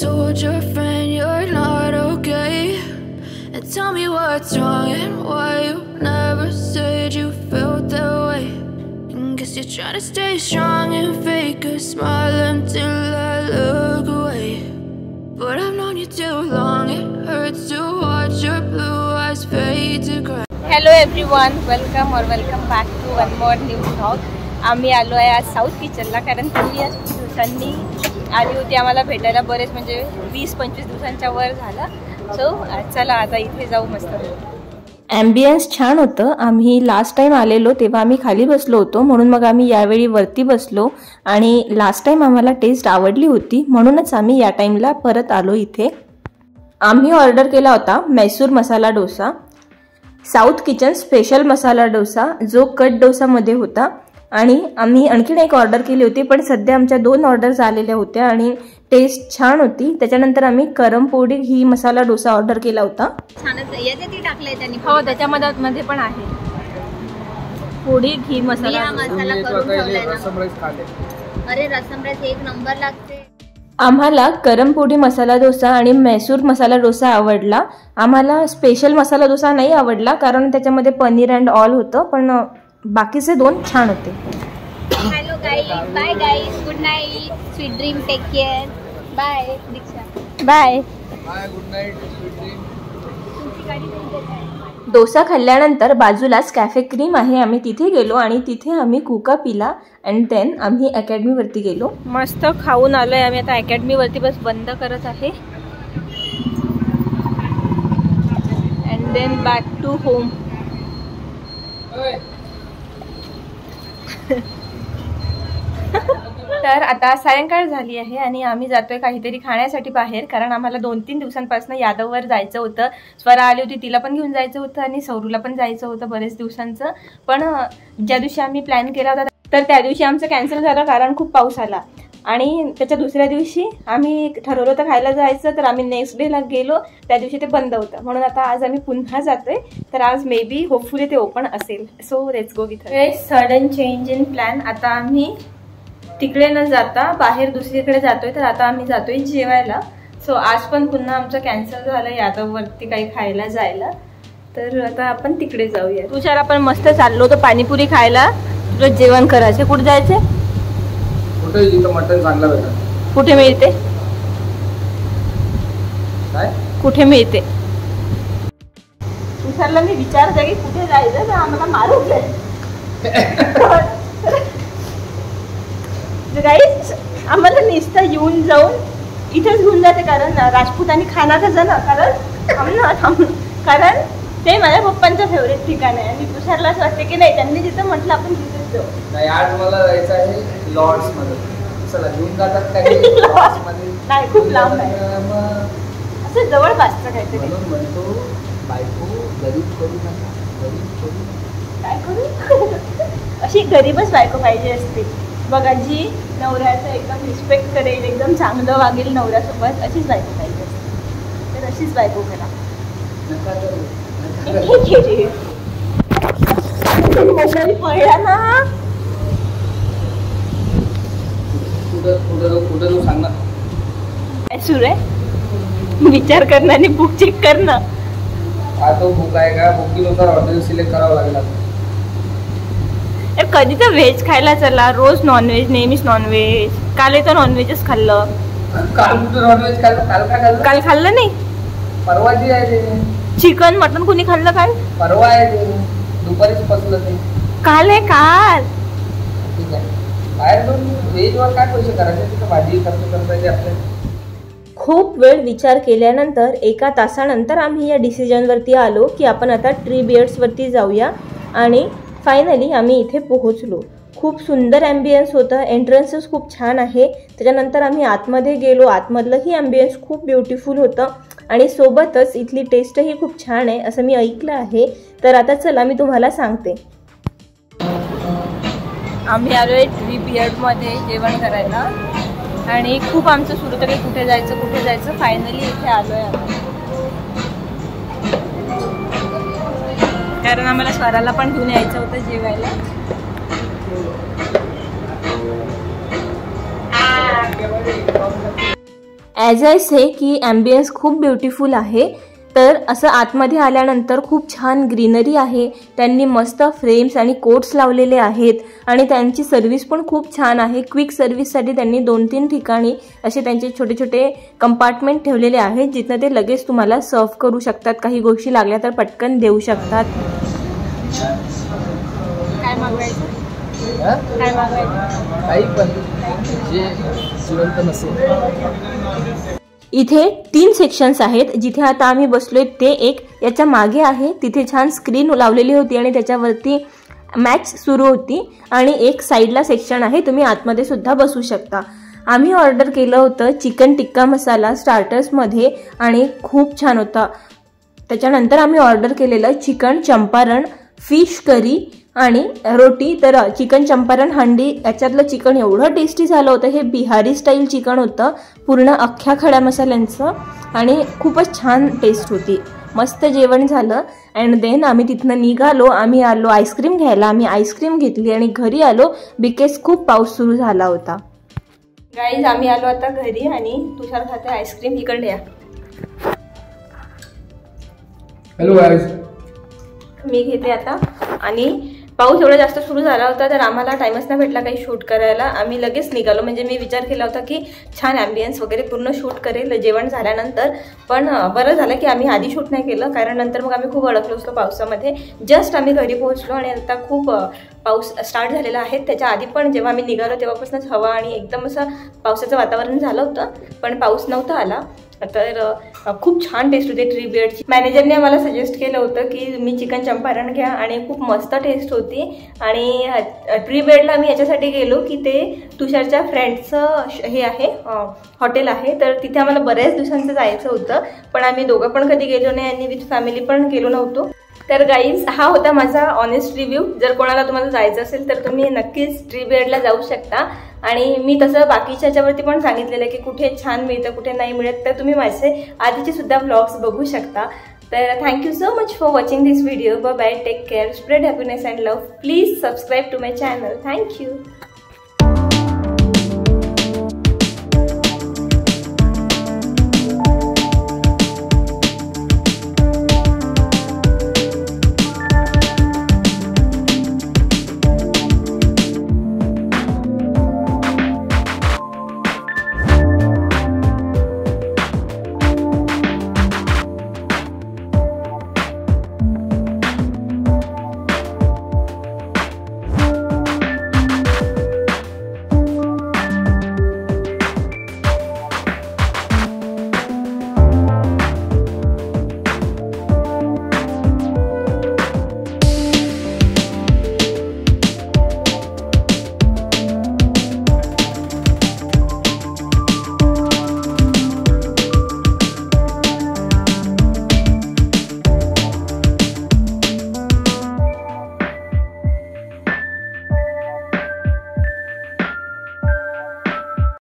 told your friend you're not okay, and tell me what's wrong and why you never said you felt that way. And guess you're trying to stay strong and fake a smile until I look away. But I've known you too long, it hurts to watch your blue eyes fade to gray. Hello everyone, welcome back to one more new vlog. आम्ही आलो आहे आज south किचनला, कारण त्यांनी आज दिवसांनी आली होती आम्हाला भेटायला, बरेच म्हणजे 20-25 दिवसांच्या वर झाला. सो चला आता इथे जाऊ. मस्त ॲम्बियन्स छान होतं. आम्ही लास्ट टाइम आलेलो तेव्हा आम्ही खाली बसलो होतो, म्हणून मग आम्ही यावेळी वरती बसलो आणि लास्ट टाइम आम्हाला टेस्ट आवडली होती, म्हणूनच आम्ही या टाइमला परत आलो इथे. आम्ही ऑर्डर केला होता Mysore masala dosa, south kitchen special masala dosa जो कट डोसामध्ये होता. आणि आम्ही आणखीन एक ऑर्डर केली होती, पण सध्या आमच्या 2 ऑर्डर्स आलेल्या होत्या आणि टेस्ट छान होती. त्याच्यानंतर आम्ही करमपोडी ही मसाला डोसा ऑर्डर केला होता. छानच याच्यात टाकलंय त्यांनी. हो, त्याच्यामध्ये पण आहे पोडी घी मसाला. मसाला करून ठेवलाय ना. अरे रसम राईस एक नंबर लागते. आम्हाला करमपोडी मसाला डोसा आणि मैसूर मसाला डोसा आवडला. आम्हाला स्पेशल मसाला डोसा नाही आवडला, कारण त्याच्यामध्ये पनीर अँड ऑल होतं, पण बाकीचे 2 छान होते. Hello guys, bye guys, good night, sweet dream, take care, bye Diksha, bye bye, good night, sweet dream. Dosa खाल्ल्यानंतर बाजूलाच कॅफे क्रीम आहे, आम्ही तिथे गेलो आणि तिथे आम्ही कुका पिला अँड देन आम्ही अकॅडमीवरती गेलो. मस्त खाऊन आलोय आम्ही. आता अकॅडमीवरती बस बंद करत आहे and then back to home. तर आता सायंकाळ झाली आहे आणि आम्ही जातोय काहीतरी खाण्यासाठी बाहेर, कारण आम्हाला 2-3 दिवसांपासून यादववर जायचं होतं. स्वरा आली होती, तिला पण घेऊन जायचं होतं आणि सौरूला पण जायचं होतं बरेच दिवसांचं. पण ज्या दिवशी आम्ही प्लॅन केला होता तर त्या दिवशी आमचं कॅन्सल झालं, कारण खूप पाऊस आला. आणि त्याच्या दुसऱ्या दिवशी आम्ही ठरवलं होतं खायला जायचं, तर आम्ही नेक्स्ट डेला गेलो, त्या दिवशी ते बंद होतं. म्हणून आता आज आम्ही पुन्हा जातोय, तर आज मे बी होपफुली ते ओपन असेल. So let's go with sudden change in plan. आता आम्ही तिकडे न जाता बाहेर दुसरीकडे जातोय, तर आता आम्ही जातोय जेवायला. सो आज पण पुन्हा आमचं कॅन्सल झालं यादववरती काही खायला जायला, तर आता आपण तिकडे जाऊया. तुझ्यावर आपण मस्त चाललो होतो पाणीपुरी खायला, तुला जेवण करायचं. कुठे जायचं? कुठे? जिथं मटण चांगलं भेटतं. कुठे मिळते? काय कुठे मिळते? तुझ्याला मी विचारते की कुठे जायचं, तर आम्हाला मारू दे. गाईज आम्हाला नुसतं येऊन जाऊन इथेच घेऊन जाते, कारण राजपूतांनी खानाचं जण, कारण ते माझ्या पप्पांचं फेवरेट ठिकाण आहे आणि तुषारला असं वाटते की नाही त्यांनी जिथं म्हटलं आपण तिथेच जाऊ. नाही, आज मला जायचं आहे लॉर्ड्स मध्ये. चला घेऊन जातात काही लॉर्ड्स मध्ये. नाही, खूप लांब आहे, असं जवळपासचं काहीतरी. म्हणून म्हणतो बायको गरीब करू नका, गरीब करू नका. काय करू? अशी गरीबच बायको पाहिजे असते बघा, जी नवऱ्याचं एकदम रिस्पेक्ट करेल, एकदम चांगलं वागेल नवऱ्यासोबत, अशीच बायको पाहिजे असते. तर अशीच बायको करा. नका करू. ना कुठं सांग ना. काय सुरू आहे? विचार करणं आणि बुक चेक करणं. हा तो बुक आहे का? बुकिंगनुसार हॉटेल सिलेक्ट करावं लागेल. कधी तर व्हेज खायला चला, रोज नॉनव्हेज, नेहमीच नॉनव्हेज. काल तर नॉनव्हेजच खाल्लं. काल कुठं नॉनव्हेज खाल्लं? काल काय खाल्लं? काल खाल्लं नाही. परवाची आहे ते. चिकन मटन कुणी खाल्लं काल? परवा आहे ते, दुपारीच पसलं ते. काल आहे काल. ठीक आहे, बाहेर जाऊन व्हेजवर काय पैसे करायचे, तिथं भाजी खर्च करता येते आपल्याला. खूप वेळ विचार केल्यानंतर 1 तासानंतर आम्ही या डिसिजनवरती आलो की आपण आता ट्री बियर्ड्सवरती जाऊया. आणि फायनली आम्ही इथे पोहोचलो. खूप सुंदर ॲम्बियन्स होतं, एंट्रन्सच खूप छान आहे. त्याच्यानंतर आम्ही आतमध्ये गेलो, आतमधलंही ॲम्बियन्स खूप ब्युटिफुल होतं आणि सोबतच इथली टेस्टही खूप छान आहे असं मी ऐकलं आहे. तर आता चला मी तुम्हाला सांगते. आम्ही आलो आहे ट्री बियर्डमध्ये जेवण करायला आणि खूप आमचं सुरू होतं की कुठे जायचं. फायनली इथे आलो आहे आम्ही, कारण आम्हाला स्वराला पण घेऊन यायचं होतं जेवायला. ॲज आय से की ॲम्बियन्स खूप ब्युटिफुल आहे. तर असं आतमध्ये आल्यानंतर खूप छान ग्रीनरी आहे. त्यांनी मस्त फ्रेम्स आणि कोट्स लावलेले आहेत आणि त्यांची सर्व्हिस पण खूप छान आहे. क्विक सर्व्हिससाठी त्यांनी 2-3 ठिकाणी असे त्यांचे छोटे छोटे कंपार्टमेंट ठेवलेले आहेत, जिथं ते लगेच तुम्हाला सर्व करू शकतात. काही गोष्टी लागल्या तर पटकन देऊ शकतात. काय मागवायचं? काय मागवायचं? काही पण जे जिवंत नसेल. इथे 3 सेक्शन्स आहेत. जिथे आता आम्ही बसलोय ते एक याच्या मागे आहे. तिथे छान स्क्रीन लावलेली होती आणि त्याच्यावरती मॅच सुरू होती. आणि एक साईडला सेक्शन आहे, तुम्ही आतमध्ये सुद्धा बसू शकता. आम्ही ऑर्डर केलं होतं चिकन टिक्का मसाला स्टार्टर्समध्ये आणि खूप छान होता. त्याच्यानंतर आम्ही ऑर्डर केलेलं चिकन चंपारण, फिश करी आणि रोटी. तर चिकन चंपारण हंडी याच्यातलं चिकन एवढं टेस्टी झालं होतं. हे बिहारी स्टाईल चिकन होतं, पूर्ण अख्ख्या खड्या मसाल्यांचं आणि खूपच छान टेस्ट होती. मस्त जेवण झालं. अँड देन आम्ही तिथनं निघालो. आम्ही आलो आईस्क्रीम घ्यायला. आम्ही आईस्क्रीम घेतली आणि घरी आलो बिकॉज खूप पाऊस सुरू झाला होता. गाईज आम्ही आलो आता घरी आणि तुषार खाते आईस्क्रीम. इकडे या. हॅलो गाईज, मी घेते आता. आणि पाऊस एवढा जास्त सुरू झाला होता तर आम्हाला टाइमच नाही भेटला काही शूट करायला. आम्ही लगेच निघालो. म्हणजे मी विचार केला होता की छान ॲम्बियन्स वगैरे पूर्ण शूट करेल जेवण झाल्यानंतर, पण बरं झालं की आम्ही आधी शूट नाही केलं, कारण नंतर मग आम्ही खूप अडकलो असतो पावसामध्ये. जस्ट आम्ही घरी पोहोचलो आणि आता खूप पाऊस स्टार्ट झालेला आहे. त्याच्या आधी पण जेव्हा आम्ही निघालो तेव्हापासूनच हवा आणि एकदम असं पावसाचं वातावरण झालं होतं, पण पाऊस नव्हता आला. तर खूप छान टेस्ट होती ट्री बियर्डची. मॅनेजरने आम्हाला सजेस्ट केलं होतं की मी चिकन चंपारण घ्या आणि खूप मस्त टेस्ट होती. आणि ट्री बियर्डला आम्ही याच्यासाठी गेलो की ते तुषारच्या फ्रेंडचं हे आहे, हॉटेल आहे. तर तिथे आम्हाला बऱ्याच दिवसांचं जायचं होतं, पण आम्ही दोघं पण कधी गेलो नाही आणि विथ फॅमिली पण गेलो नव्हतो. तर गाईज हा होता माझा ऑनेस्ट रिव्ह्यू. जर कोणाला तुम्हाला जायचं असेल तर तुम्ही नक्कीच ट्री बियर्डला जाऊ शकता. आणि मी तसं बाकीच्या ह्याच्यावरती पण सांगितलेलं आहे की कुठे छान मिळतं कुठे नाही मिळत, तर तुम्ही माझे आधीचे सुद्धा व्लॉग्स बघू शकता. तर thank you so much for watching this video. Bye bye, take care, spread happiness and love. Please subscribe to my channel. Thank you.